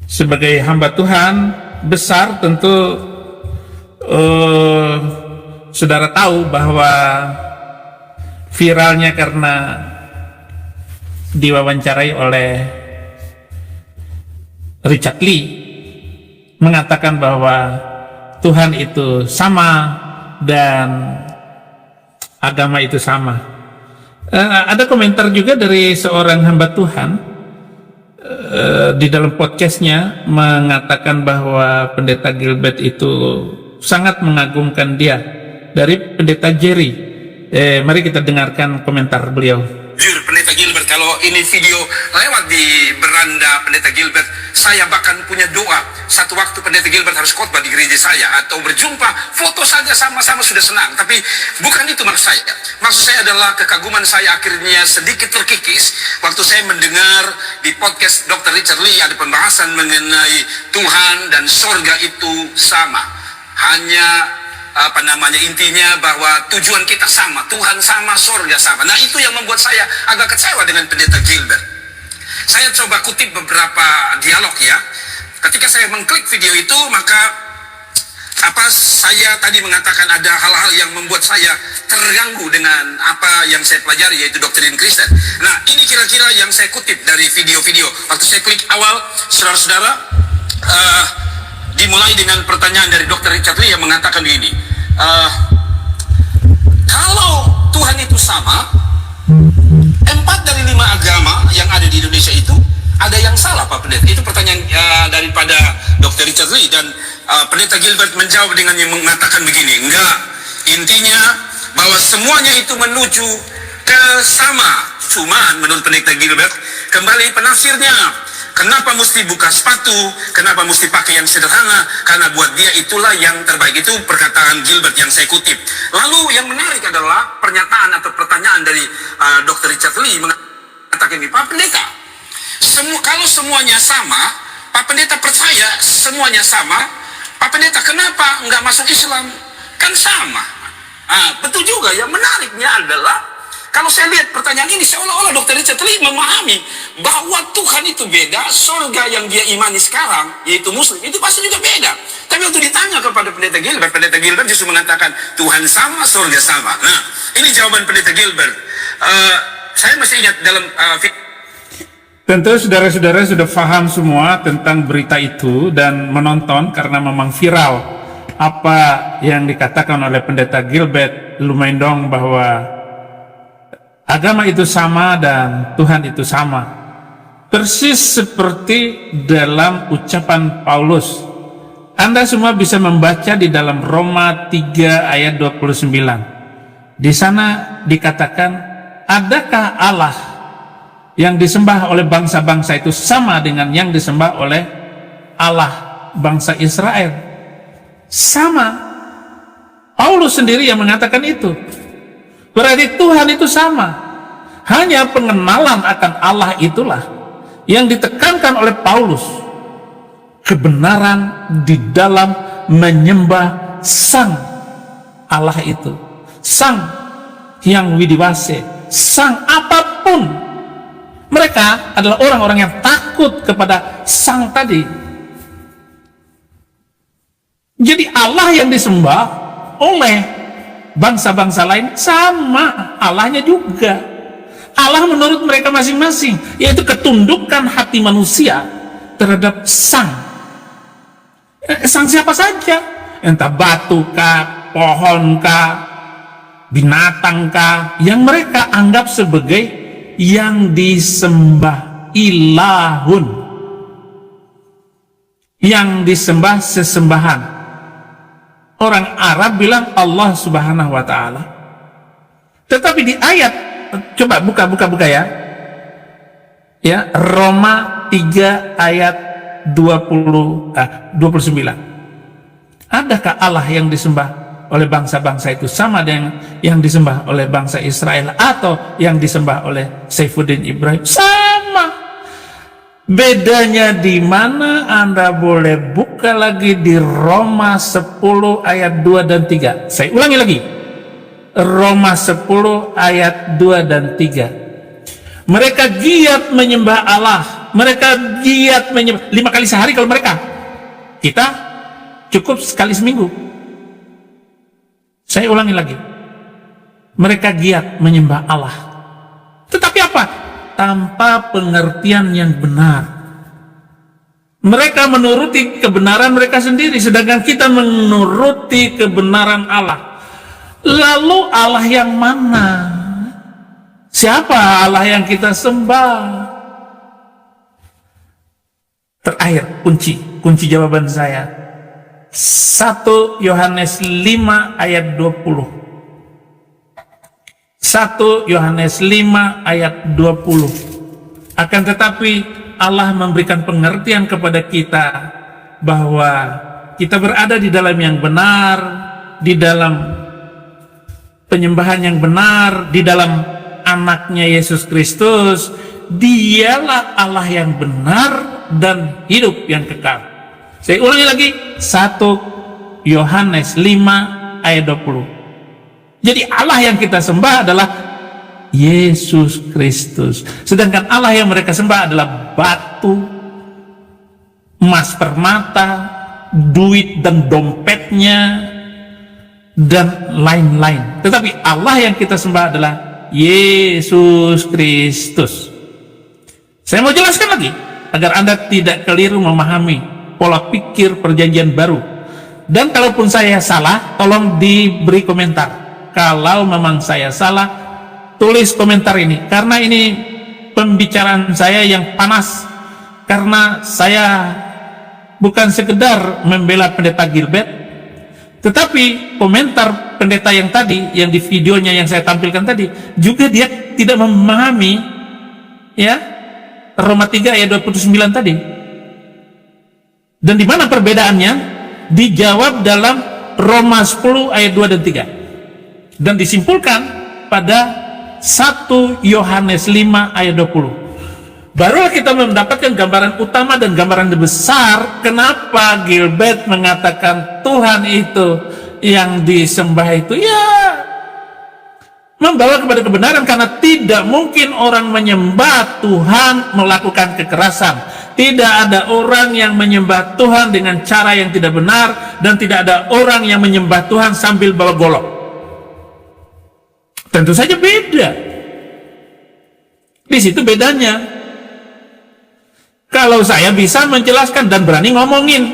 sebagai hamba Tuhan besar tentu saudara tahu bahwa viralnya karena diwawancarai oleh Richard Lee mengatakan bahwa Tuhan itu sama dan agama itu sama. Ada komentar juga dari seorang hamba Tuhan di dalam podcastnya mengatakan bahwa pendeta Gilbert itu sangat mengagumkan dia, dari pendeta Jerry. Mari kita dengarkan komentar beliau. Jujur pendeta Gilbert, kalau ini video lewat di beranda pendeta Gilbert, saya bahkan punya doa satu waktu pendeta Gilbert harus khotbah di gereja saya atau berjumpa, foto saja sama-sama sudah senang. Tapi bukan itu maksud saya. Maksud saya adalah kekaguman saya akhirnya sedikit terkikis waktu saya mendengar di podcast Dr. Richard Lee ada pembahasan mengenai Tuhan dan sorga itu sama. Hanya intinya bahwa tujuan kita sama, Tuhan sama, sorga sama. Nah, itu yang membuat saya agak kecewa dengan pendeta Gilbert. Saya coba kutip beberapa dialog ya. Ketika saya mengklik video itu, maka saya tadi mengatakan ada hal-hal yang membuat saya terganggu dengan apa yang saya pelajari, yaitu doktrin Kristen. Nah, ini kira-kira yang saya kutip dari video-video. Waktu saya klik awal, saudara-saudara, dimulai dengan pertanyaan dari Dr. Richard Lee yang mengatakan begini, kalau Tuhan itu sama, 4 dari 5 agama yang ada di Indonesia itu ada yang salah Pak Pendeta? Itu pertanyaan daripada Dr. Richard Lee, dan Pendeta Gilbert menjawab dengan yang mengatakan begini, enggak, intinya bahwa semuanya itu menuju ke sama. Cuman menurut Pendeta Gilbert, kembali penafsirnya, kenapa mesti buka sepatu? Kenapa mesti pakai yang sederhana? Karena buat dia itulah yang terbaik. Itu perkataan Gilbert yang saya kutip. Lalu yang menarik adalah pernyataan atau pertanyaan dari Dr. Richard Lee mengatakan ini, Pak Pendeta, kalau semuanya sama, Pak Pendeta percaya semuanya sama, Pak Pendeta kenapa nggak masuk Islam? Kan sama. Betul juga. Yang menariknya adalah kalau saya lihat pertanyaan ini, seolah-olah Dr. Richard Lee memahami bahwa Tuhan itu beda, surga yang dia imani sekarang, yaitu Muslim, itu pasti juga beda. Tapi waktu ditanya kepada Pendeta Gilbert justru mengatakan, Tuhan sama, surga sama. Nah, ini jawaban Pendeta Gilbert. Saya masih ingat dalam Tentu saudara-saudara sudah paham semua tentang berita itu dan menonton karena memang viral apa yang dikatakan oleh Pendeta Gilbert Lumendong bahwa agama itu sama dan Tuhan itu sama. Persis seperti dalam ucapan Paulus. Anda semua bisa membaca di dalam Roma 3 ayat 29. Di sana dikatakan, adakah Allah yang disembah oleh bangsa-bangsa itu sama dengan yang disembah oleh Allah bangsa Israel? Sama. Paulus sendiri yang mengatakan itu. Berarti Tuhan itu sama. Hanya pengenalan akan Allah itulah yang ditekankan oleh Paulus. Kebenaran di dalam menyembah Sang Allah itu, Sang yang widiwase, Sang apapun. Mereka adalah orang-orang yang takut kepada Sang tadi. Jadi Allah yang disembah oleh bangsa-bangsa lain sama Allahnya juga. Allah menurut mereka masing-masing, yaitu ketundukan hati manusia terhadap Sang. Sang siapa saja, entah batu kah, pohon kah, binatang kah, yang mereka anggap sebagai yang disembah, ilahun, yang disembah sesembahan. Orang Arab bilang Allah subhanahu wa ta'ala. Tetapi di ayat, coba buka ya, Roma 3 ayat 29. Adakah Allah yang disembah oleh bangsa-bangsa itu sama dengan yang disembah oleh bangsa Israel atau yang disembah oleh Saifuddin Ibrahim? Sama. Bedanya di mana? Anda boleh buka lagi di Roma 10 ayat 2 dan 3. Saya ulangi lagi. Roma 10 ayat 2 dan 3. Mereka giat menyembah Allah Mereka giat menyembah 5 kali sehari kalau mereka. Kita cukup sekali seminggu. Saya ulangi lagi. Mereka giat menyembah Allah. Tetapi apa? Tanpa pengertian yang benar. Mereka menuruti kebenaran mereka sendiri, sedangkan kita menuruti kebenaran Allah. Lalu Allah yang mana? Siapa Allah yang kita sembah? Terakhir, kunci jawaban saya. 1 Yohanes 5 ayat 20. 1 Yohanes 5 ayat 20. Akan tetapi Allah memberikan pengertian kepada kita bahwa kita berada di dalam yang benar, di dalam penyembahan yang benar, di dalam anaknya Yesus Kristus. Dialah Allah yang benar dan hidup yang kekal. Saya ulangi lagi, 1 Yohanes 5 ayat 20. Jadi Allah yang kita sembah adalah Yesus Kristus. Sedangkan Allah yang mereka sembah adalah batu, emas permata, duit dan dompetnya, dan lain-lain. Tetapi Allah yang kita sembah adalah Yesus Kristus. Saya mau jelaskan lagi agar Anda tidak keliru memahami pola pikir perjanjian baru. Dan kalaupun saya salah, tolong diberi komentar. Kalau memang saya salah, tulis komentar ini, karena ini pembicaraan saya yang panas, karena saya bukan sekedar membela pendeta Gilbert, tetapi komentar pendeta yang tadi, yang di videonya yang saya tampilkan tadi, juga dia tidak memahami ya Roma 3 ayat 29 tadi. Dan di mana perbedaannya? Dijawab dalam Roma 10 ayat 2 dan 3. Dan disimpulkan pada 1 Yohanes 5 ayat 20. Barulah kita mendapatkan gambaran utama dan gambaran besar kenapa Gilbert mengatakan Tuhan itu yang disembah itu ya membawa kepada kebenaran, karena tidak mungkin orang menyembah Tuhan melakukan kekerasan. Tidak ada orang yang menyembah Tuhan dengan cara yang tidak benar, dan tidak ada orang yang menyembah Tuhan sambil bawa golok. Tentu saja beda. Di situ bedanya. Kalau saya bisa menjelaskan dan berani ngomongin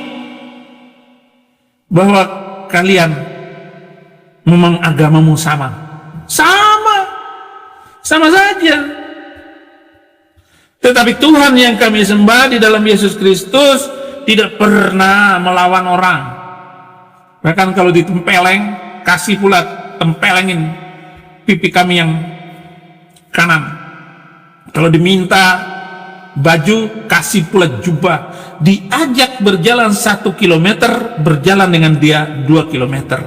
bahwa kalian memang agamamu sama saja. Tetapi Tuhan yang kami sembah di dalam Yesus Kristus tidak pernah melawan orang. Bahkan kalau ditempeleng, kasih pula tempelengin pipi kami yang kanan. Kalau diminta baju, kasih pula jubah. Diajak berjalan 1 kilometer, berjalan dengan dia 2 kilometer.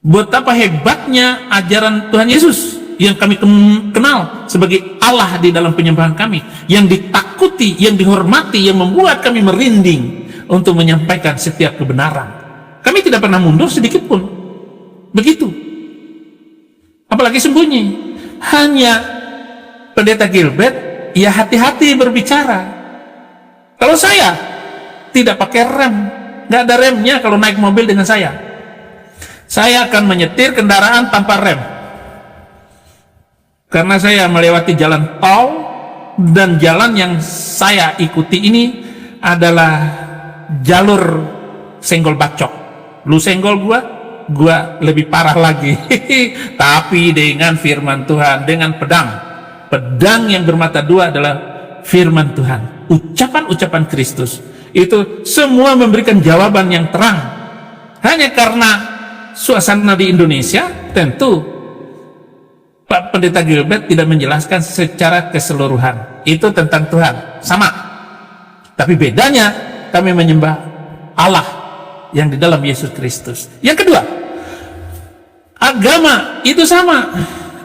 Betapa hebatnya ajaran Tuhan Yesus yang kami kenal sebagai Allah di dalam penyembahan kami, yang ditakuti, yang dihormati, yang membuat kami merinding untuk menyampaikan setiap kebenaran. Kami tidak pernah mundur sedikit pun. Begitu. Apalagi sembunyi. Hanya pendeta Gilbert, ya hati-hati berbicara. Kalau saya tidak pakai rem, nggak ada remnya kalau naik mobil dengan saya akan menyetir kendaraan tanpa rem, karena saya melewati jalan tol, dan jalan yang saya ikuti ini adalah jalur senggol bacok. Lu senggol gua lebih parah lagi. Tapi dengan firman Tuhan, dengan pedang yang bermata dua adalah firman Tuhan, ucapan-ucapan Kristus. Itu semua memberikan jawaban yang terang. Hanya karena suasana di Indonesia, tentu Pak Pendeta Gilbert tidak menjelaskan secara keseluruhan. Itu tentang Tuhan, sama. Tapi bedanya, kami menyembah Allah yang di dalam Yesus Kristus. Yang kedua, agama itu sama.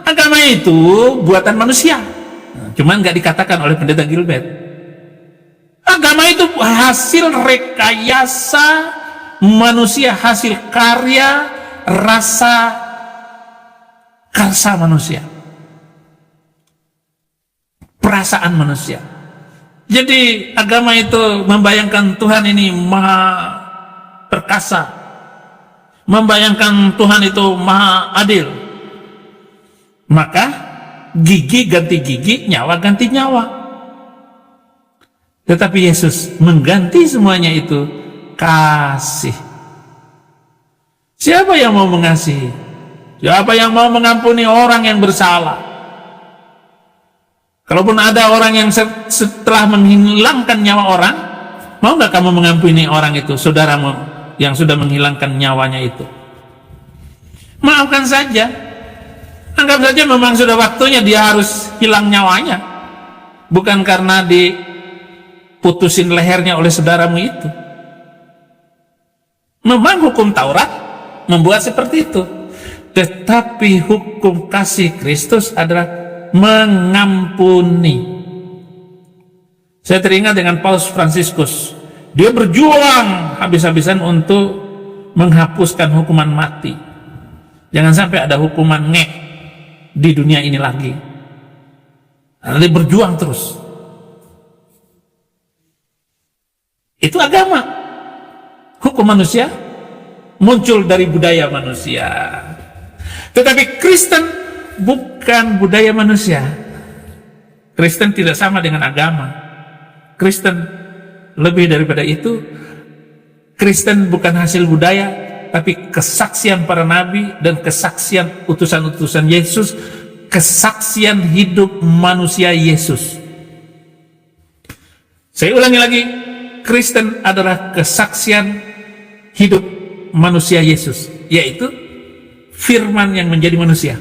Agama itu buatan manusia. Cuman nggak dikatakan oleh Pendeta Gilbert. Agama itu hasil rekayasa manusia, hasil karya, karsa manusia, perasaan manusia. Jadi agama itu membayangkan Tuhan ini maha perkasa, membayangkan Tuhan itu maha adil. Maka gigi ganti gigi, nyawa ganti nyawa. Tetapi Yesus mengganti semuanya itu kasih. Siapa yang mau mengasihi? Siapa yang mau mengampuni orang yang bersalah? Kalaupun ada orang yang setelah menghilangkan nyawa orang, mau nggak kamu mengampuni orang itu, saudaramu yang sudah menghilangkan nyawanya itu? Maafkan saja. Anggap saja memang sudah waktunya dia harus hilang nyawanya, bukan karena diputusin lehernya oleh saudaramu itu. Memang hukum Taurat membuat seperti itu, tetapi hukum kasih Kristus adalah mengampuni. Saya teringat dengan Paus Fransiskus. Dia berjuang habis-habisan untuk menghapuskan hukuman mati. Jangan sampai ada hukuman ngek di dunia ini lagi. Dia berjuang terus. Itu agama. Hukum manusia muncul dari budaya manusia. Tetapi Kristen bukan budaya manusia. Kristen tidak sama dengan agama. Kristen lebih daripada itu. Kristen bukan hasil budaya, tapi kesaksian para nabi dan kesaksian utusan-utusan Yesus, kesaksian hidup manusia Yesus. Saya ulangi lagi, Kristen adalah kesaksian hidup manusia Yesus, yaitu firman yang menjadi manusia,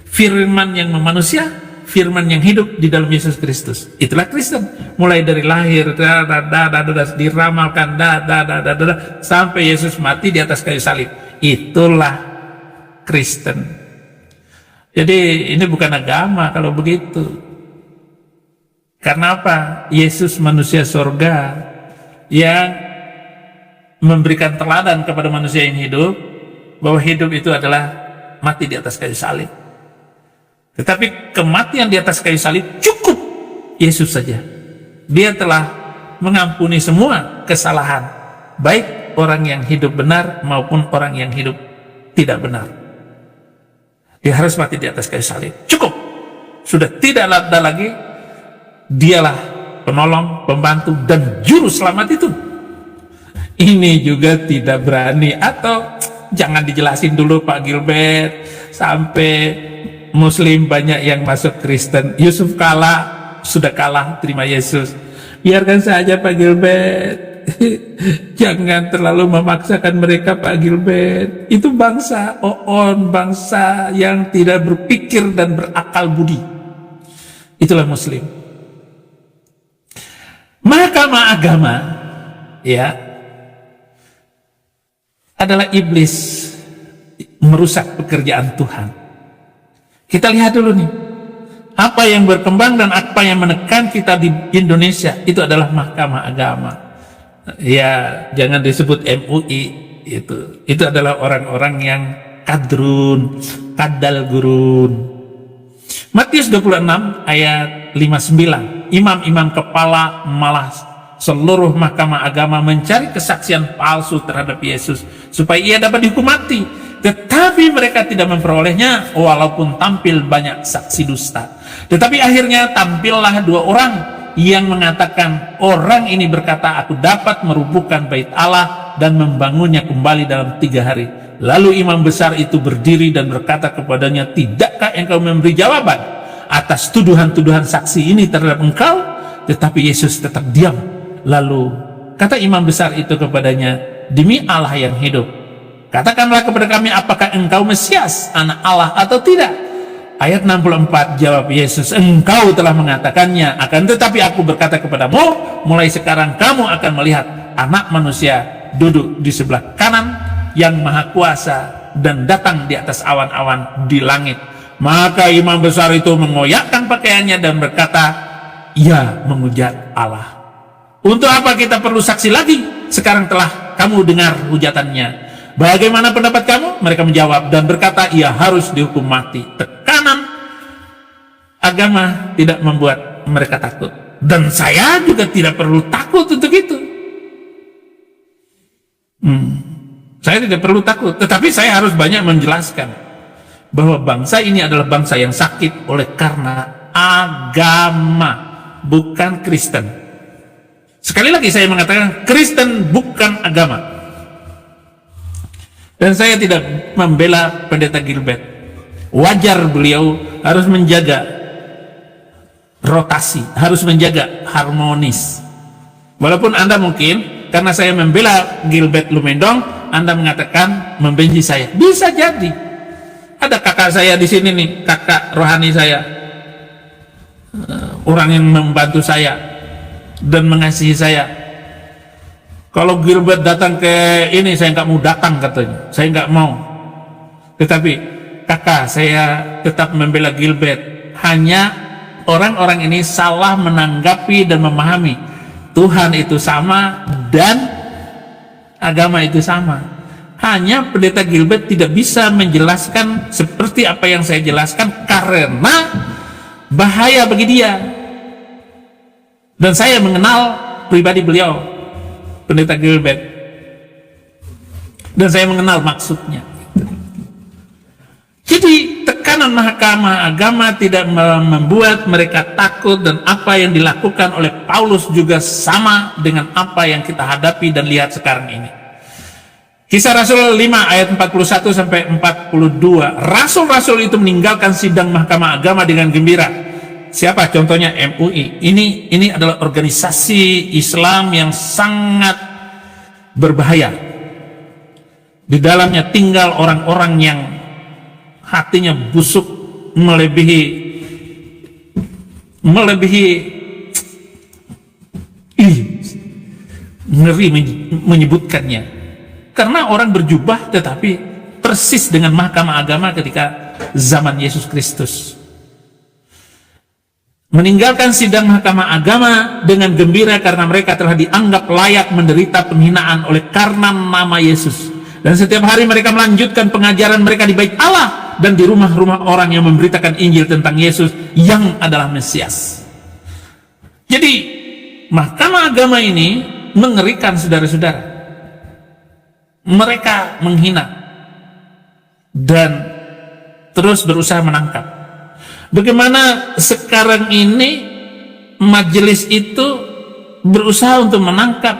firman yang memanusia, firman yang hidup di dalam Yesus Kristus. Itulah Kristen. Mulai dari lahir, diramalkan, sampai Yesus mati di atas kayu salib. Itulah Kristen. Jadi ini bukan agama kalau begitu. Karena apa? Yesus manusia surga yang memberikan teladan kepada manusia yang hidup, bahwa hidup itu adalah mati di atas kayu salib. Tetapi kematian di atas kayu salib cukup Yesus saja. Dia telah mengampuni semua kesalahan, baik orang yang hidup benar maupun orang yang hidup tidak benar. Dia harus mati di atas kayu salib. Cukup. Sudah tidak ada lagi. Dialah penolong, pembantu, dan juru selamat itu. Ini juga tidak berani, atau jangan dijelasin dulu Pak Gilbert, sampai Muslim banyak yang masuk Kristen. Yusuf sudah kalah terima Yesus. Biarkan saja Pak Gilbert. Jangan terlalu memaksakan mereka Pak Gilbert. Itu bangsa bangsa yang tidak berpikir dan berakal budi. Itulah Muslim. Mahkamah agama adalah iblis merusak pekerjaan Tuhan. Kita lihat dulu nih, apa yang berkembang dan apa yang menekan kita di Indonesia itu adalah mahkamah agama. Ya, jangan disebut MUI, itu adalah orang-orang yang kadal gurun. Matius 26 ayat 59, imam-imam kepala malah seluruh mahkamah agama mencari kesaksian palsu terhadap Yesus supaya ia dapat dihukum mati. Tetapi mereka tidak memperolehnya, walaupun tampil banyak saksi dusta. Tetapi akhirnya tampillah dua orang yang mengatakan, orang ini berkata, aku dapat merubuhkan bait Allah dan membangunnya kembali dalam 3 hari. Lalu imam besar itu berdiri dan berkata kepadanya, tidakkah engkau memberi jawaban atas tuduhan-tuduhan saksi ini terhadap engkau? Tetapi Yesus tetap diam. Lalu kata imam besar itu kepadanya, demi Allah yang hidup, katakanlah kepada kami, apakah engkau Mesias, anak Allah atau tidak? Ayat 64, jawab Yesus, engkau telah mengatakannya, akan tetapi aku berkata kepadamu, mulai sekarang kamu akan melihat anak manusia duduk di sebelah kanan yang maha kuasa dan datang di atas awan-awan di langit. Maka imam besar itu mengoyakkan pakaiannya dan berkata, ia menghujat Allah. Untuk apa kita perlu saksi lagi? Sekarang telah kamu dengar hujatannya. Bagaimana pendapat kamu? Mereka menjawab dan berkata, ia harus dihukum mati. Tekanan agama tidak membuat mereka takut. Dan saya juga tidak perlu takut untuk itu. Saya tidak perlu takut, tetapi saya harus banyak menjelaskan bahwa bangsa ini adalah bangsa yang sakit oleh karena agama, bukan Kristen. Sekali lagi saya mengatakan Kristen bukan agama. Dan saya tidak membela Pendeta Gilbert. Wajar beliau harus menjaga rotasi, harus menjaga harmonis. Walaupun Anda mungkin karena saya membela Gilbert Lumendong, Anda mengatakan membenci saya. Bisa jadi. Ada kakak saya di sini nih, kakak rohani saya, orang yang membantu saya dan mengasihi saya. Kalau Gilbert datang ke ini, saya nggak mau datang katanya. Saya nggak mau. Tetapi kakak, saya tetap membela Gilbert. Hanya orang-orang ini salah menanggapi dan memahami Tuhan itu sama dan agama itu sama. Hanya Pendeta Gilbert tidak bisa menjelaskan seperti apa yang saya jelaskan karena bahaya bagi dia. Dan saya mengenal pribadi beliau, Pendeta Gilbert, dan saya mengenal maksudnya. Jadi tekanan mahkamah agama tidak membuat mereka takut, dan apa yang dilakukan oleh Paulus juga sama dengan apa yang kita hadapi dan lihat sekarang ini. Kisah Rasul 5 ayat 41 sampai 42. Rasul-rasul itu meninggalkan sidang mahkamah agama dengan gembira. Siapa? Contohnya MUI. Ini adalah organisasi Islam yang sangat berbahaya. Di dalamnya tinggal orang-orang yang hatinya busuk melebihi ngeri menyebutkannya. Karena orang berjubah tetapi persis dengan mahkamah agama ketika zaman Yesus Kristus. Meninggalkan sidang mahkamah agama dengan gembira karena mereka telah dianggap layak menderita penghinaan oleh karena nama Yesus. Dan setiap hari mereka melanjutkan pengajaran mereka di bait Allah dan di rumah-rumah orang yang memberitakan Injil tentang Yesus yang adalah Mesias. Jadi mahkamah agama ini mengerikan, saudara-saudara. Mereka menghina dan terus berusaha menangkap. Bagaimana sekarang ini majelis itu berusaha untuk menangkap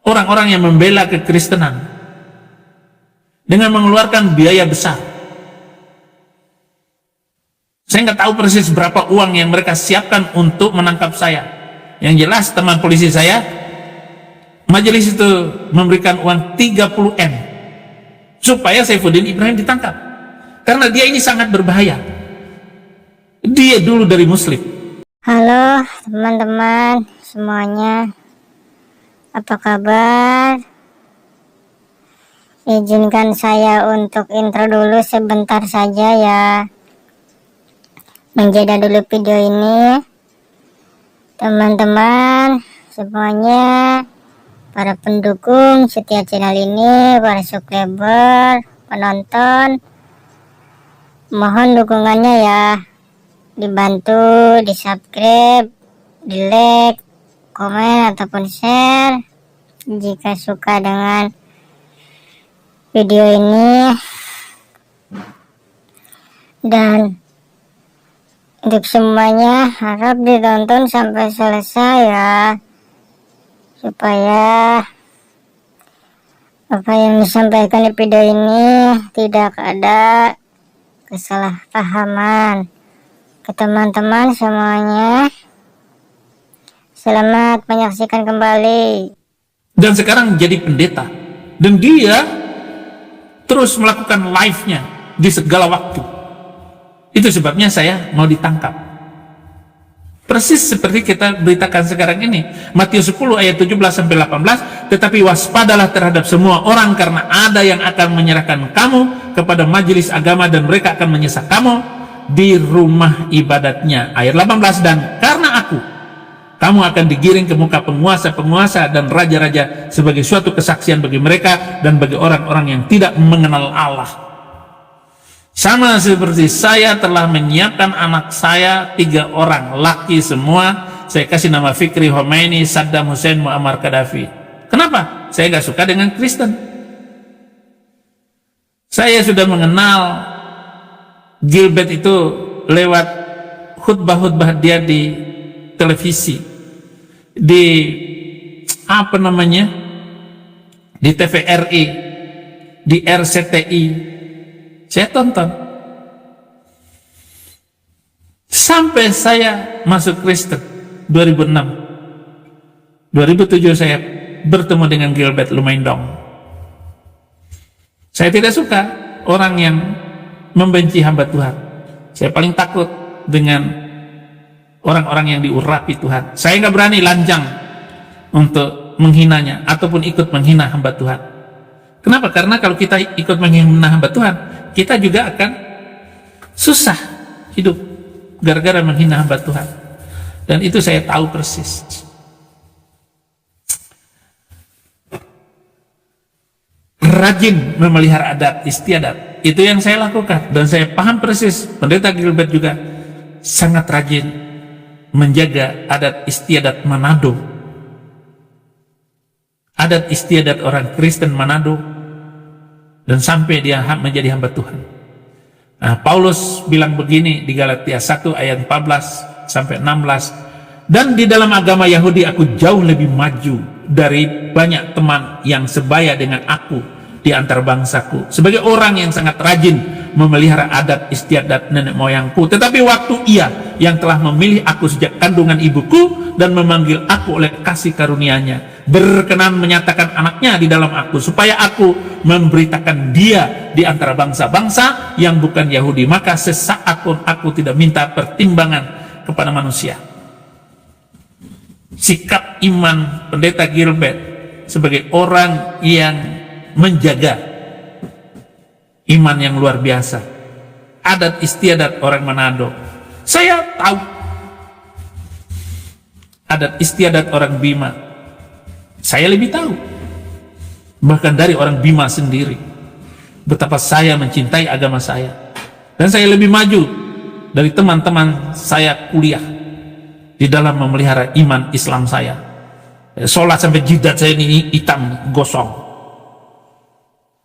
orang-orang yang membela kekristenan dengan mengeluarkan biaya besar. Saya nggak tahu persis berapa uang yang mereka siapkan untuk menangkap saya. Yang jelas teman polisi saya, majelis itu memberikan uang 30M supaya Saifuddin Ibrahim ditangkap. Karena dia ini sangat berbahaya. Dia dulu dari Muslim. Halo teman-teman semuanya, apa kabar? Izinkan saya untuk intro dulu sebentar saja ya. Menjeda dulu video ini. Teman-teman semuanya, para pendukung setia channel ini, para subscriber, penonton, mohon dukungannya ya, dibantu di subscribe, di like, komen ataupun share jika suka dengan video ini, dan untuk semuanya harap ditonton sampai selesai ya, supaya apa yang disampaikan di video ini tidak ada kesalahpahaman. Ke teman-teman semuanya, selamat menyaksikan kembali. Dan sekarang jadi pendeta, dan dia terus melakukan live-nya di segala waktu. Itu sebabnya saya mau ditangkap. Persis seperti kita beritakan sekarang ini, Matius 10 ayat 17-18, tetapi waspadalah terhadap semua orang, karena ada yang akan menyerahkan kamu kepada majelis agama dan mereka akan menyesak kamu di rumah ibadatnya. Ayat 18, dan karena aku, kamu akan digiring ke muka penguasa-penguasa dan raja-raja sebagai suatu kesaksian bagi mereka dan bagi orang-orang yang tidak mengenal Allah. Sama seperti saya telah menyiapkan anak saya 3 orang, laki semua. Saya kasih nama Fikri Khomeini, Saddam Hussein, Muammar Gaddafi. Kenapa? Saya gak suka dengan Kristen. Saya sudah mengenal Gilbert itu lewat khutbah-khutbah dia di televisi, di di TVRI, di RCTI. Saya tonton sampai saya masuk Kristen 2006. 2007 saya bertemu dengan Gilbert Lumaindong. Saya tidak suka orang yang membenci hamba Tuhan. Saya paling takut dengan orang-orang yang diurapi Tuhan. Saya nggak berani lanjang untuk menghinanya ataupun ikut menghina hamba Tuhan. Kenapa? Karena kalau kita ikut menghina hamba Tuhan, kita juga akan susah hidup gara-gara menghina hamba Tuhan. Dan itu saya tahu persis. Rajin memelihara adat istiadat, itu yang saya lakukan. Dan saya paham persis, Pendeta Gilbert juga sangat rajin menjaga adat istiadat Manado, adat istiadat orang Kristen Manado, dan sampai dia menjadi hamba Tuhan. Nah, Paulus bilang begini di Galatia 1 ayat 14 sampai 16, dan di dalam agama Yahudi aku jauh lebih maju dari banyak teman yang sebaya dengan aku di antar bangsaku, sebagai orang yang sangat rajin memelihara adat istiadat nenek moyangku. Tetapi waktu Ia yang telah memilih aku sejak kandungan ibuku dan memanggil aku oleh kasih karunia-Nya, berkenan menyatakan anaknya di dalam aku, supaya aku memberitakan Dia di antara bangsa-bangsa yang bukan Yahudi, maka sesaat pun aku tidak minta pertimbangan kepada manusia. Sikap iman Pendeta Gilbert sebagai orang yang menjaga iman yang luar biasa, adat istiadat orang Manado. Saya tahu adat istiadat orang Bima, saya lebih tahu bahkan dari orang Bima sendiri betapa saya mencintai agama saya, dan saya lebih maju dari teman-teman saya kuliah di dalam memelihara iman Islam saya. Sholat sampai jidat saya ini hitam gosong.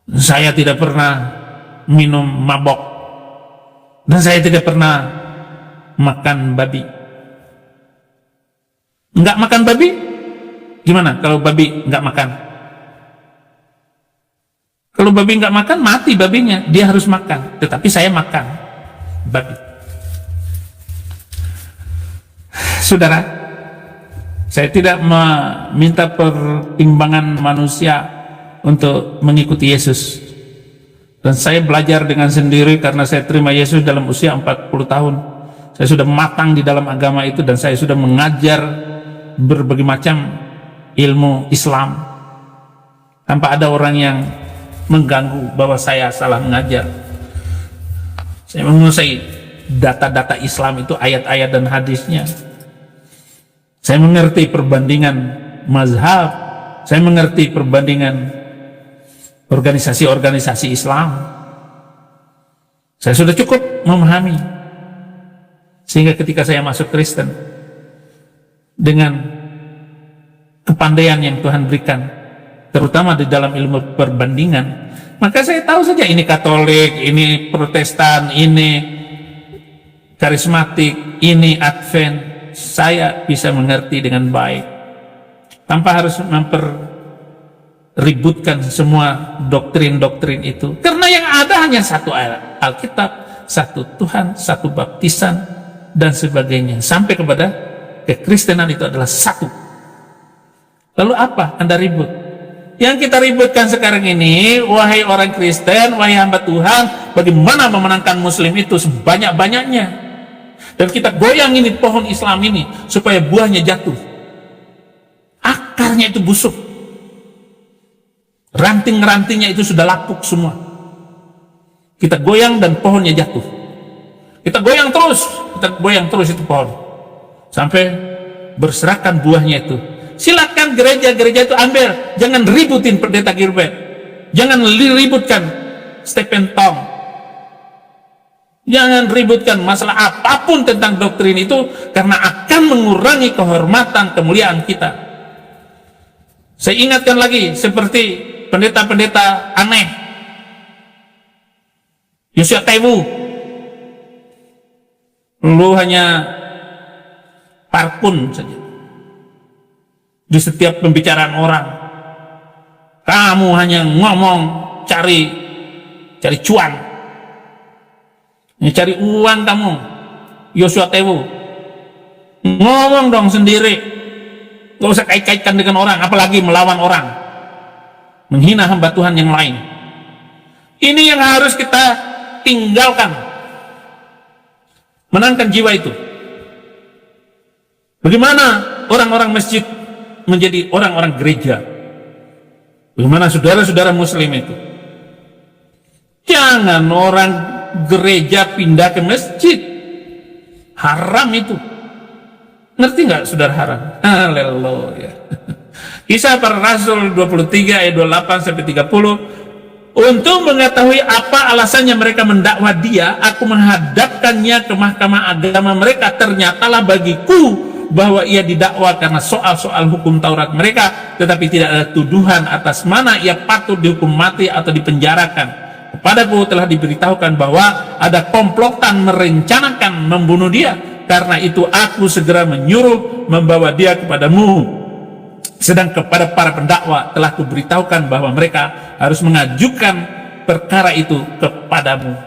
Saya tidak pernah minum mabok, dan saya tidak pernah makan babi. Enggak makan babi? Gimana kalau babi enggak makan? Kalau babi enggak makan, mati babinya. Dia harus makan, tetapi saya makan babi. Saudara, saya tidak meminta pertimbangan manusia untuk mengikuti Yesus, dan saya belajar dengan sendiri karena saya terima Yesus dalam usia 40 tahun. Saya sudah matang di dalam agama itu, dan saya sudah mengajar berbagai macam ilmu Islam tanpa ada orang yang mengganggu bahwa saya salah mengajar. Saya menguasai data-data Islam itu, ayat-ayat dan hadisnya. Saya mengerti perbandingan mazhab, saya mengerti perbandingan organisasi-organisasi Islam. Saya sudah cukup memahami, sehingga ketika saya masuk Kristen dengan kepandaian yang Tuhan berikan, terutama di dalam ilmu perbandingan, maka saya tahu saja ini Katolik, ini Protestan, ini karismatik, ini Advent. Saya bisa mengerti dengan baik tanpa harus ributkan semua doktrin-doktrin itu, karena yang ada hanya satu Alkitab, satu Tuhan, satu baptisan, dan sebagainya, sampai kepada kekristenan itu adalah satu. Lalu apa Anda ribut? Yang kita ributkan sekarang ini, wahai orang Kristen, wahai hamba Tuhan, bagaimana memenangkan Muslim itu sebanyak-banyaknya, dan kita goyang ini pohon Islam ini supaya buahnya jatuh, akarnya itu busuk, ranting-rantingnya itu sudah lapuk semua. Kita goyang dan pohonnya jatuh. Kita goyang terus itu pohon sampai berserakan buahnya itu. Silakan gereja-gereja itu ambil, jangan ributin Pendeta Gilbert, jangan ributkan Stephen Tong, Jangan ributkan masalah apapun tentang doktrin itu, karena akan mengurangi kehormatan kemuliaan kita. Saya ingatkan lagi, seperti pendeta-pendeta aneh, Yosua Tewu, lu hanya parkun saja di setiap pembicaraan orang. Kamu hanya ngomong cari cuan, cari uang kamu. Yosua Tewu, ngomong dong sendiri, gak usah kait-kaitkan dengan orang, apalagi melawan orang, menghina hamba Tuhan yang lain. Ini yang harus kita tinggalkan, menangkan jiwa itu. Bagaimana orang-orang masjid menjadi orang-orang gereja? Bagaimana saudara-saudara muslim itu? Jangan orang gereja pindah ke masjid. Haram itu. Ngerti nggak saudara haram? Haleluya. Kisah para Rasul 23 ayat 28 sampai 30. Untuk mengetahui apa alasannya mereka mendakwa dia, aku menghadapkannya ke mahkamah agama mereka. Ternyatalah bagiku bahwa ia didakwa karena soal-soal hukum Taurat mereka, tetapi tidak ada tuduhan atas mana ia patut dihukum mati atau dipenjarakan. Kepadaku telah diberitahukan bahwa ada komplotan merencanakan membunuh dia. Karena itu aku segera menyuruh membawa dia kepadamu. Sedang kepada para pendakwa telah kuberitahukan bahwa mereka harus mengajukan perkara itu kepadamu.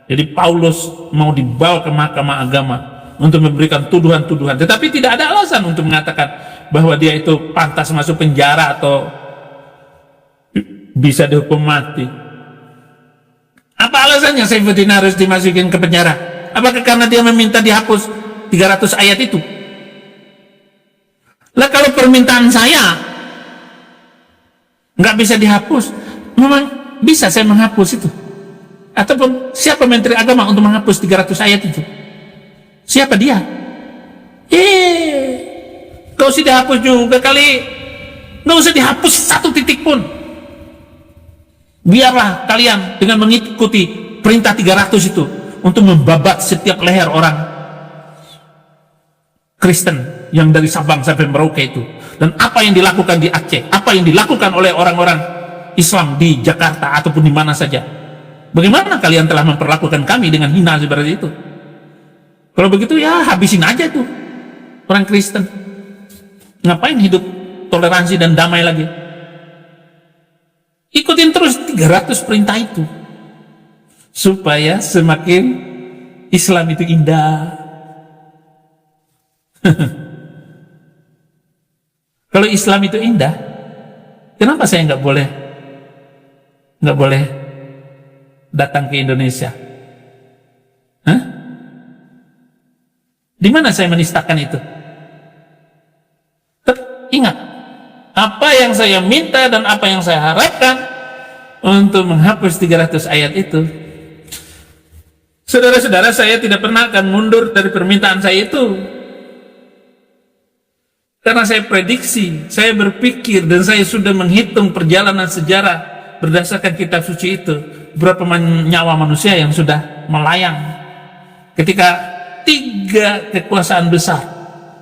Jadi Paulus mau dibawa ke mahkamah agama untuk memberikan tuduhan-tuduhan, tetapi tidak ada alasan untuk mengatakan bahwa dia itu pantas masuk penjara atau bisa dihukum mati. Apa alasannya Saifuddin harus dimasukin ke penjara? Apakah karena dia meminta dihapus 300 ayat itu? Lah kalau permintaan saya nggak bisa dihapus, memang bisa saya menghapus itu? Ataupun siapa menteri agama untuk menghapus 300 ayat itu? Siapa dia? Gak usah dihapus juga kali. Gak usah dihapus satu titik pun. Biarlah kalian dengan mengikuti perintah 300 itu untuk membabat setiap leher orang Kristen yang dari Sabang sampai Merauke itu. Dan apa yang dilakukan di Aceh, apa yang dilakukan oleh orang-orang Islam di Jakarta ataupun di mana saja. Bagaimana kalian telah memperlakukan kami dengan hina seperti itu? Kalau begitu ya habisin aja tuh orang Kristen. Ngapain hidup toleransi dan damai lagi? Ikutin terus 300 perintah itu, supaya semakin Islam itu indah. Kalau Islam itu indah, kenapa saya nggak boleh datang ke Indonesia? Hah? Di mana saya menistakan itu? Ingat, apa yang saya minta dan apa yang saya harapkan untuk menghapus 300 ayat itu. Saudara-saudara, saya tidak pernah akan mundur dari permintaan saya itu. Karena saya prediksi, saya berpikir, dan saya sudah menghitung perjalanan sejarah berdasarkan kitab suci itu. Berapa nyawa manusia yang sudah melayang ketika 3 kekuasaan besar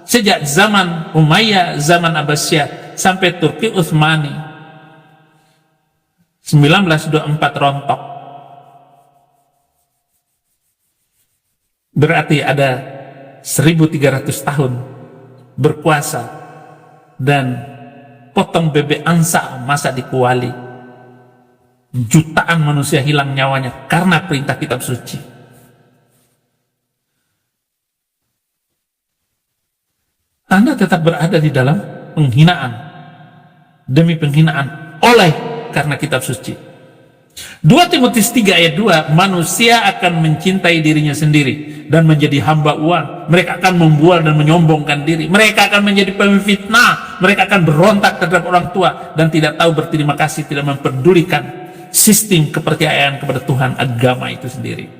sejak zaman Umayyah, zaman Abbasiyah sampai Turki Utsmani 1924 rontok. Berarti ada 1300 tahun berkuasa dan potong bebek angsa masa di Kuali. Jutaan manusia hilang nyawanya karena perintah kitab suci. Anda tetap berada di dalam penghinaan demi penghinaan oleh karena kitab suci. 2 Timotius 3 ayat 2, manusia akan mencintai dirinya sendiri dan menjadi hamba uang. Mereka akan membual dan menyombongkan diri. Mereka akan menjadi pemfitnah. Mereka akan berontak terhadap orang tua dan tidak tahu berterima kasih, tidak memperdulikan sistem kepercayaan kepada Tuhan, agama itu sendiri.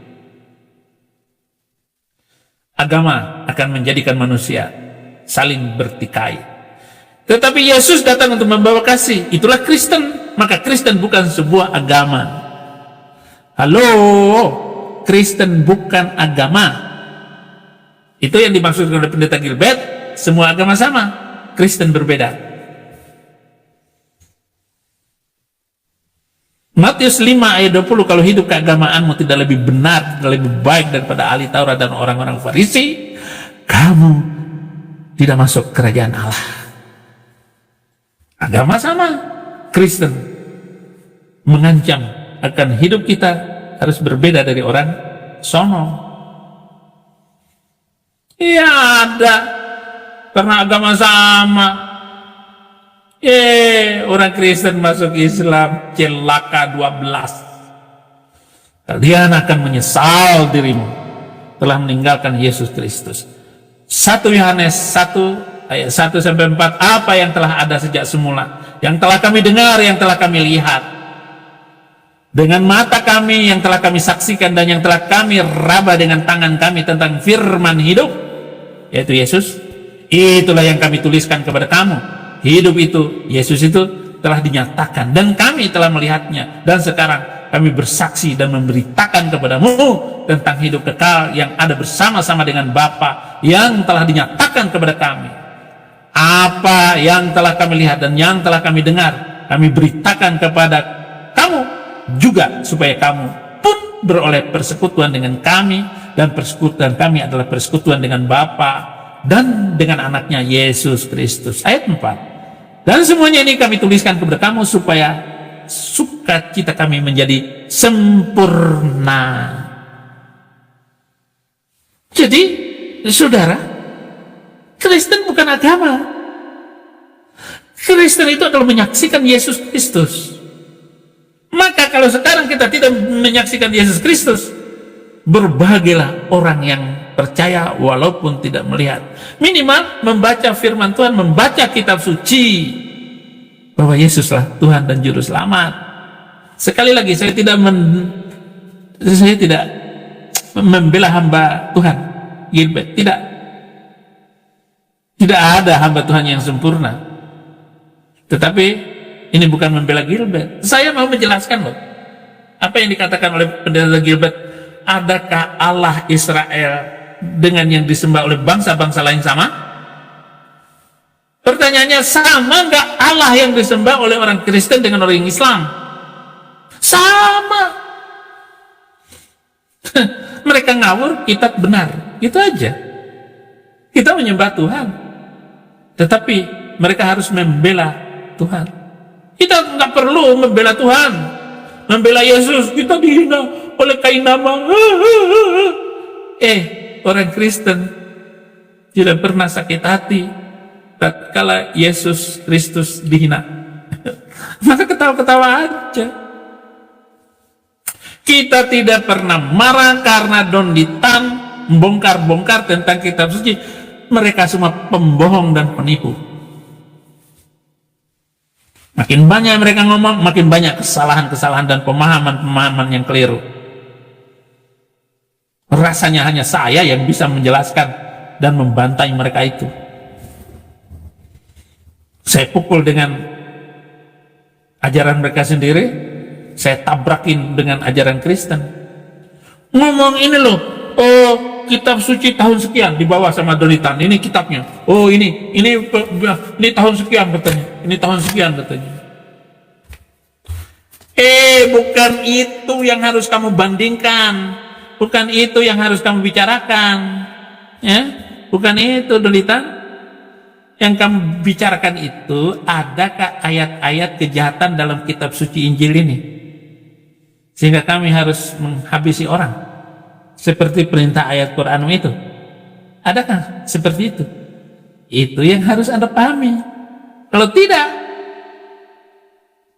Agama akan menjadikan manusia saling bertikai. Tetapi Yesus datang untuk membawa kasih. Itulah Kristen. Maka Kristen bukan sebuah agama. Halo, Kristen bukan agama. Itu yang dimaksudkan oleh pendeta Gilbert. Semua agama sama, Kristen berbeda. Matius 5 ayat 20, kalau hidup keagamaanmu tidak lebih benar, tidak lebih baik daripada ahli Taurat dan orang-orang Farisi, kamu tidak masuk kerajaan Allah. Agama sama, Kristen mengancam akan hidup kita harus berbeda dari orang sono. Iya ada, karena agama sama. Orang Kristen masuk Islam, celaka 12. Kalian akan menyesal dirimu telah meninggalkan Yesus Kristus. 1 Yohanes 1 ayat 1 sampai 4, apa yang telah ada sejak semula, yang telah kami dengar, yang telah kami lihat dengan mata kami, yang telah kami saksikan, dan yang telah kami raba dengan tangan kami tentang firman hidup, yaitu Yesus. Itulah yang kami tuliskan kepada kamu. Hidup itu, Yesus itu telah dinyatakan dan kami telah melihatnya, dan sekarang kami bersaksi dan memberitakan kepadamu tentang hidup kekal yang ada bersama-sama dengan Bapa yang telah dinyatakan kepada kami. Apa yang telah kami lihat dan yang telah kami dengar, kami beritakan kepada kamu juga, supaya kamu pun beroleh persekutuan dengan kami, dan persekutuan kami adalah persekutuan dengan Bapa dan dengan anaknya Yesus Kristus. Ayat 4. Dan semuanya ini kami tuliskan kepada kamu supaya sukacita kami menjadi sempurna. Jadi, saudara, Kristen bukan agama. Kristen itu adalah menyaksikan Yesus Kristus. Maka kalau sekarang kita tidak menyaksikan Yesus Kristus, berbahagialah orang yang percaya walaupun tidak melihat. Minimal membaca firman Tuhan, membaca kitab suci, bahwa Yesuslah Tuhan dan Juru Selamat. Sekali lagi, saya tidak membela hamba Tuhan Gilbert. Tidak ada hamba Tuhan yang sempurna. Tetapi ini bukan membela Gilbert. Saya mau menjelaskan loh, apa yang dikatakan oleh pendeta Gilbert. Adakah Allah Israel dengan yang disembah oleh bangsa-bangsa lain sama? Pertanyaannya, sama nggak Allah yang disembah oleh orang Kristen dengan orang Islam? Sama. Mereka ngawur, kita benar. Itu aja. Kita menyembah Tuhan, tetapi mereka harus membela Tuhan. Kita nggak perlu membela Tuhan, membela Yesus. Kita dihina oleh kain nama. Orang Kristen tidak pernah sakit hati tatkala Yesus Kristus dihina. Maka ketawa-ketawa aja. Kita tidak pernah marah karena Don Ditan membongkar-bongkar tentang kitab suci. Mereka semua pembohong dan penipu. Makin banyak mereka ngomong, makin banyak kesalahan-kesalahan dan pemahaman-pemahaman yang keliru. Rasanya hanya saya yang bisa menjelaskan dan membantai mereka itu. Saya pukul dengan ajaran mereka sendiri, saya tabrakin dengan ajaran Kristen. Ngomong ini loh, kitab suci tahun sekian dibawa sama Donitan, ini kitabnya. Ini tahun sekian katanya. Ini tahun sekian katanya. Bukan itu yang harus kamu bandingkan. Bukan itu yang harus kamu bicarakan, ya? Bukan itu, Dolitan. Yang kamu bicarakan itu, adakah ayat-ayat kejahatan dalam kitab suci Injil ini, sehingga kami harus menghabisi orang seperti perintah ayat Quran itu? Adakah seperti itu? Itu yang harus Anda pahami. Kalau tidak,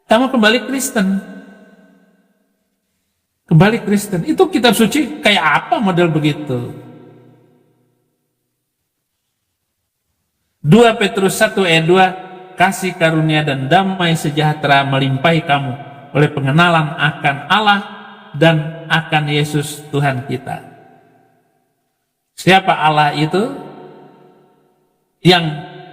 kamu kembali Kristen. Kembali Kristen. Itu kitab suci kayak apa model begitu? 2 Petrus 1 ayat 2, kasih karunia dan damai sejahtera melimpahi kamu oleh pengenalan akan Allah dan akan Yesus Tuhan kita. Siapa Allah itu? Yang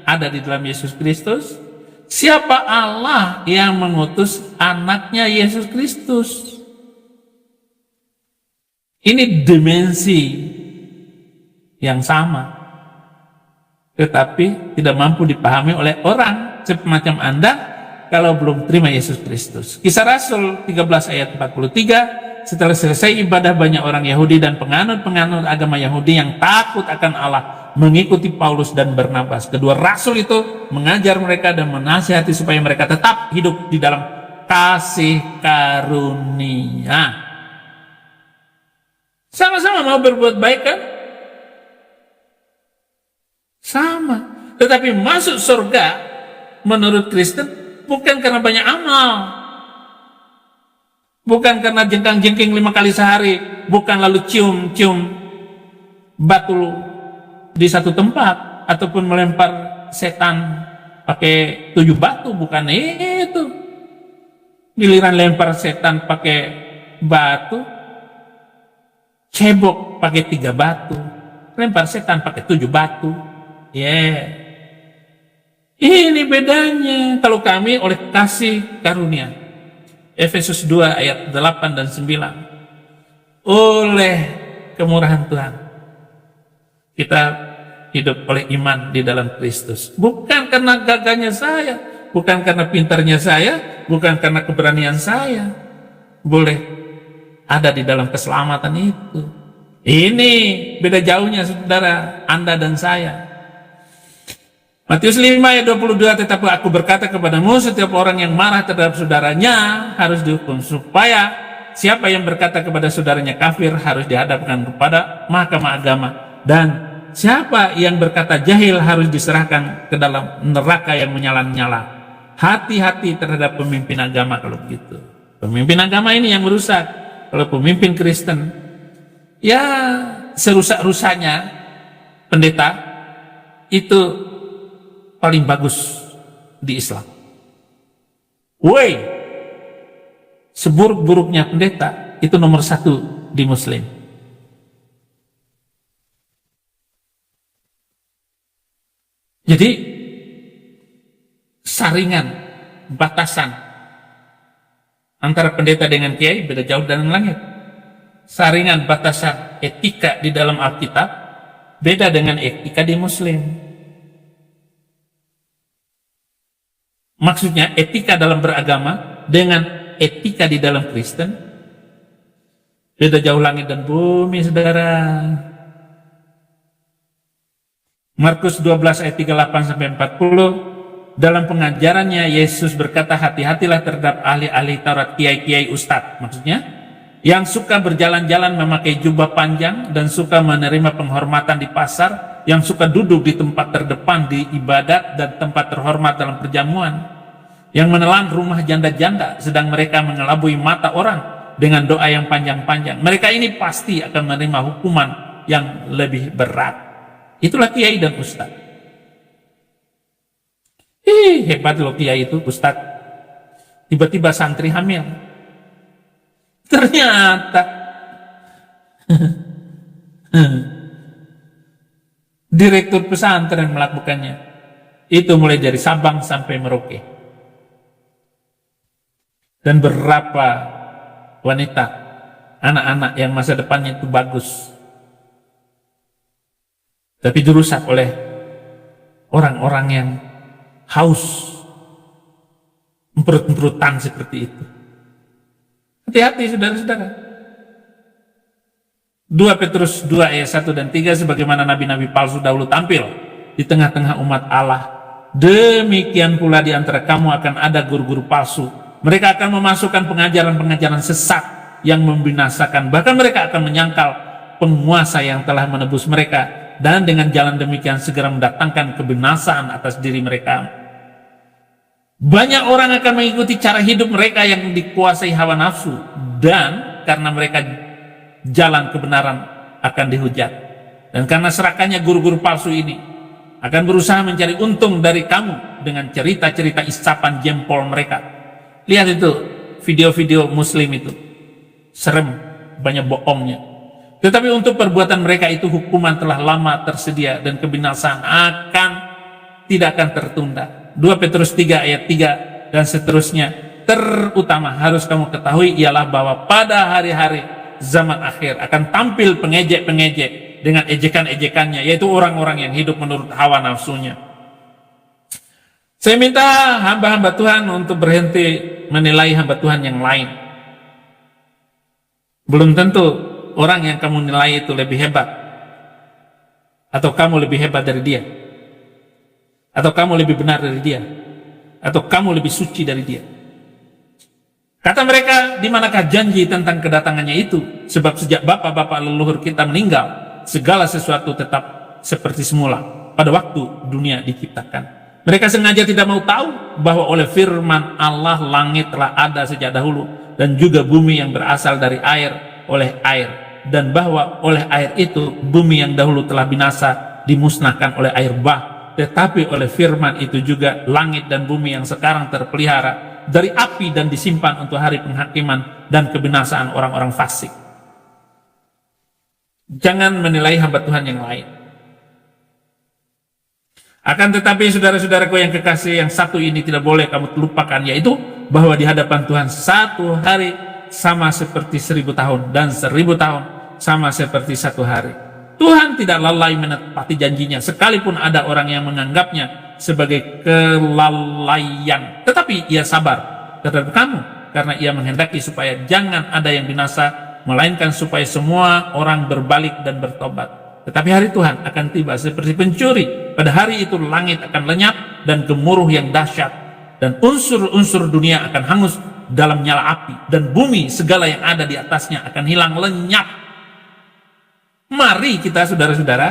ada di dalam Yesus Kristus. Siapa Allah yang mengutus anaknya Yesus Kristus? Ini dimensi yang sama, tetapi tidak mampu dipahami oleh orang semacam Anda kalau belum terima Yesus Kristus. Kisah Rasul 13 ayat 43, setelah selesai ibadah banyak orang Yahudi dan penganut agama Yahudi yang takut akan Allah mengikuti Paulus dan Barnabas. Kedua rasul itu mengajar mereka dan menasihati supaya mereka tetap hidup di dalam kasih karunia. Sama-sama mau berbuat baik kan? Sama. Tetapi masuk surga menurut Kristen bukan karena banyak amal, bukan karena jengkang-jengking 5 kali sehari, bukan lalu cium-cium batu di satu tempat ataupun melempar setan pakai 7 batu, bukan itu. Giliran lempar setan pakai batu, cebok pakai 3 batu, lempar setan pakai 7 batu. Ini bedanya. Kalau kami oleh kasih karunia, Efesus 2 ayat 8 dan 9, oleh kemurahan Tuhan kita hidup oleh iman di dalam Kristus, bukan karena gagahnya saya, bukan karena pintarnya saya, bukan karena keberanian saya, boleh ada di dalam keselamatan itu. Ini beda jauhnya saudara, Anda dan saya. Matius 5 ayat 22, tetapi aku berkata kepadamu, setiap orang yang marah terhadap saudaranya harus dihukum, supaya siapa yang berkata kepada saudaranya kafir harus dihadapkan kepada mahkamah agama, dan siapa yang berkata jahil harus diserahkan ke dalam neraka yang menyala-nyala. Hati-hati terhadap pemimpin agama kalau begitu. Pemimpin agama ini yang merusak. Kalau pemimpin Kristen, ya serusak-rusaknya pendeta itu paling bagus di Islam. Woi, seburuk-buruknya pendeta itu nomor 1 di Muslim. Jadi saringan, batasan antara pendeta dengan kiai beda jauh dan langit. Saringan batasan etika di dalam Alkitab beda dengan etika di Muslim. Maksudnya etika dalam beragama dengan etika di dalam Kristen beda jauh langit dan bumi, saudara. Markus 12 ayat 38 sampai 40, dalam pengajarannya Yesus berkata, hati-hatilah terhadap ahli-ahli Taurat, kiai-kiai ustadz, maksudnya yang suka berjalan-jalan memakai jubah panjang dan suka menerima penghormatan di pasar, yang suka duduk di tempat terdepan di ibadat dan tempat terhormat dalam perjamuan, yang menelan rumah janda-janda sedang mereka mengelabui mata orang dengan doa yang panjang-panjang. Mereka ini pasti akan menerima hukuman yang lebih berat. Itulah kiai dan ustaz. Hebat loh kiai itu, ustaz. Tiba-tiba santri hamil. Ternyata direktur pesantren melakukannya. Itu mulai dari Sabang sampai Merauke. Dan berapa wanita, anak-anak yang masa depannya itu bagus, tapi dirusak oleh orang-orang yang haus, emperut-emperutan seperti itu. Hati-hati saudara-saudara. 2 Petrus 2 ayat 1 dan 3, sebagaimana nabi-nabi palsu dahulu tampil di tengah-tengah umat Allah, demikian pula di antara kamu akan ada guru-guru palsu. Mereka akan memasukkan pengajaran-pengajaran sesat yang membinasakan. Bahkan mereka akan menyangkal penguasa yang telah menebus mereka, dan dengan jalan demikian segera mendatangkan kebinasaan atas diri mereka. Banyak orang akan mengikuti cara hidup mereka yang dikuasai hawa nafsu, dan karena mereka jalan kebenaran akan dihujat. Dan karena serakannya guru-guru palsu ini akan berusaha mencari untung dari kamu dengan cerita-cerita isapan jempol mereka. Lihat itu video-video muslim itu, serem, banyak bohongnya. Tetapi untuk perbuatan mereka itu hukuman telah lama tersedia, dan kebinasaan tidak akan tertunda. 2 Petrus 3 ayat 3 dan seterusnya. Terutama harus kamu ketahui ialah bahwa pada hari-hari zaman akhir akan tampil pengejek-pengejek dengan ejekan-ejekannya, yaitu orang-orang yang hidup menurut hawa nafsunya. Saya minta hamba-hamba Tuhan untuk berhenti menilai hamba Tuhan yang lain. Belum tentu orang yang kamu nilai itu lebih hebat, atau kamu lebih hebat dari dia, atau kamu lebih benar dari dia, atau kamu lebih suci dari dia. Kata mereka, di manakah janji tentang kedatangannya itu? Sebab sejak bapak-bapak leluhur kita meninggal, segala sesuatu tetap seperti semula pada waktu dunia diciptakan. Mereka sengaja tidak mau tahu bahwa oleh firman Allah langit telah ada sejak dahulu, dan juga bumi yang berasal dari air oleh air, dan bahwa oleh air itu bumi yang dahulu telah binasa dimusnahkan oleh air bah. Tetapi oleh firman itu juga langit dan bumi yang sekarang terpelihara dari api dan disimpan untuk hari penghakiman dan kebinasaan orang-orang fasik. Jangan menilai hamba Tuhan yang lain. Akan tetapi saudara-saudaraku yang kekasih, yang satu ini tidak boleh kamu lupakan, yaitu bahwa di hadapan Tuhan satu hari sama seperti 1000 tahun, dan 1000 tahun sama seperti satu hari. Tuhan tidak lalai menepati janjinya, sekalipun ada orang yang menganggapnya sebagai kelalaian. Tetapi ia sabar terhadap kamu, karena ia menghendaki supaya jangan ada yang binasa, melainkan supaya semua orang berbalik dan bertobat. Tetapi hari Tuhan akan tiba seperti pencuri. Pada hari itu langit akan lenyap dan gemuruh yang dahsyat, dan unsur-unsur dunia akan hangus dalam nyala api, dan bumi segala yang ada di atasnya akan hilang lenyap. Mari kita saudara-saudara,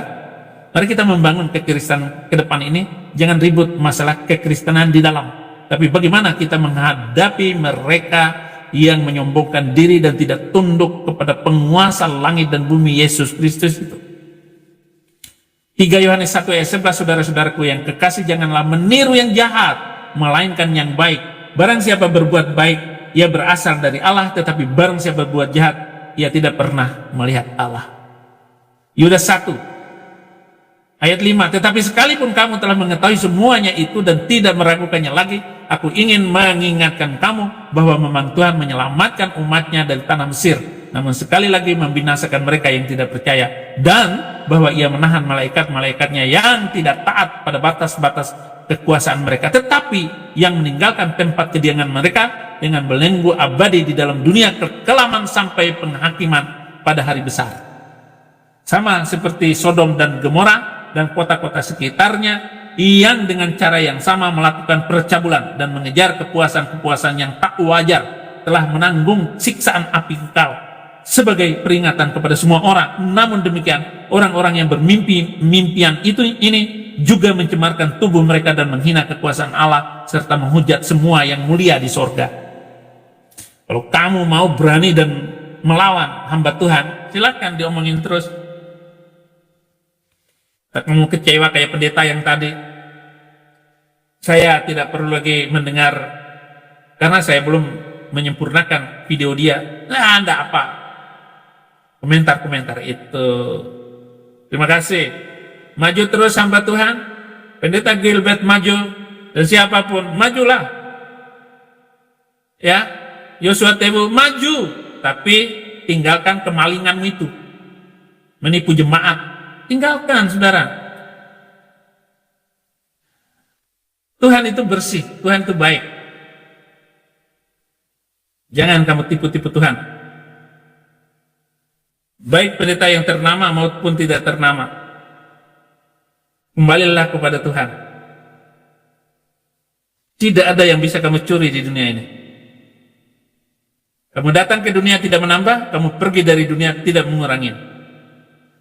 mari kita membangun kekristenan ke depan ini. Jangan ribut masalah kekristenan di dalam, tapi bagaimana kita menghadapi mereka yang menyombongkan diri dan tidak tunduk kepada penguasa langit dan bumi, Yesus Kristus itu. 3 Yohanes 1 ayat 11, saudara-saudaraku yang kekasih, janganlah meniru yang jahat, melainkan yang baik. Barang siapa berbuat baik, ia berasal dari Allah, tetapi barang siapa berbuat jahat, ia tidak pernah melihat Allah. Yudas 1 ayat 5, tetapi sekalipun kamu telah mengetahui semuanya itu dan tidak meragukannya lagi, aku ingin mengingatkan kamu bahwa memang Tuhan menyelamatkan umatnya dari tanah Mesir, namun sekali lagi membinasakan mereka yang tidak percaya, dan bahwa ia menahan malaikat-malaikatnya yang tidak taat pada batas-batas kekuasaan mereka, tetapi yang meninggalkan tempat kediaman mereka dengan belenggu abadi di dalam dunia kekelaman sampai penghakiman pada hari besar. Sama seperti Sodom dan Gomora dan kota-kota sekitarnya yang dengan cara yang sama melakukan percabulan dan mengejar kepuasan-kepuasan yang tak wajar, telah menanggung siksaan api kekal sebagai peringatan kepada semua orang. Namun demikian, orang-orang yang bermimpi mimpian ini juga mencemarkan tubuh mereka dan menghina kekuasaan Allah, serta menghujat semua yang mulia di sorga. Kalau kamu mau berani dan melawan hamba Tuhan, silakan diomongin terus. Tak kamu kecewa kayak pendeta yang tadi, saya tidak perlu lagi mendengar, karena saya belum menyempurnakan video dia. Nah, enggak apa komentar-komentar itu. Terima kasih. Maju terus hamba Tuhan, pendeta Gilbert maju, dan siapapun majulah. Ya, Yosua Tebu maju, tapi tinggalkan kemalinganmu itu, menipu jemaat. Tinggalkan, saudara. Tuhan itu bersih, Tuhan itu baik. Jangan kamu tipu-tipu Tuhan. Baik pendeta yang ternama maupun tidak ternama, kembalilah kepada Tuhan. Tidak ada yang bisa kamu curi di dunia ini. Kamu datang ke dunia tidak menambah, kamu pergi dari dunia tidak mengurangi.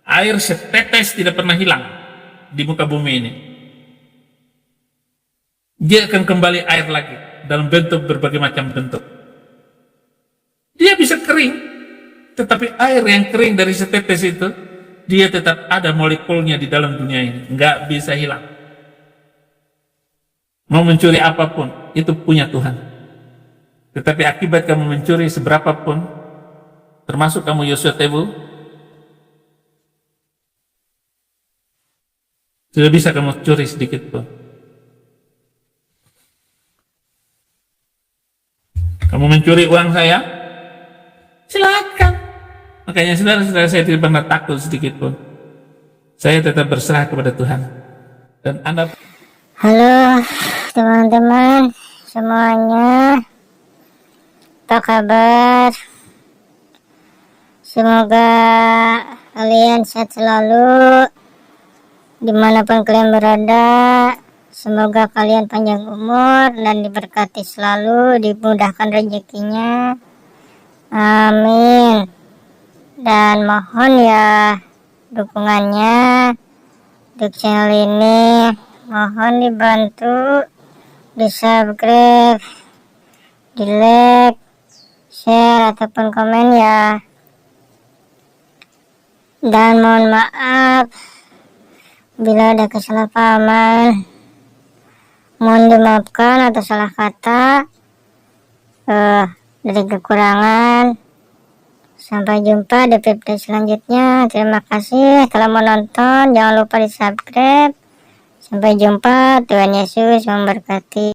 Air setetes tidak pernah hilang di muka bumi ini. Dia akan kembali air lagi dalam bentuk berbagai macam bentuk. Dia bisa kering, tetapi air yang kering dari setetes itu, dia tetap ada molekulnya di dalam dunia ini, nggak bisa hilang. Mau mencuri apapun, itu punya Tuhan. Tetapi akibat kamu mencuri seberapapun, termasuk kamu Yosua Tebu, tidak bisa kamu curi sedikit pun. Kamu mencuri uang saya, silakan. Makanya saudara-saudara, saya tidak pernah takut sedikit pun. Saya tetap berserah kepada Tuhan. Dan Anda... Halo teman-teman semuanya, apa kabar? Semoga kalian sehat selalu dimanapun kalian berada. Semoga kalian panjang umur dan diberkati selalu, dimudahkan rezekinya. Amin. Dan mohon ya dukungannya untuk channel ini. Mohon dibantu di subscribe, di like, share ataupun komen ya. Dan mohon maaf bila ada kesalahpahaman, mohon dimaafkan atas salah kata dari kekurangan. Sampai jumpa di video selanjutnya. Terima kasih telah menonton. Jangan lupa di subscribe. Sampai jumpa. Tuhan Yesus memberkati.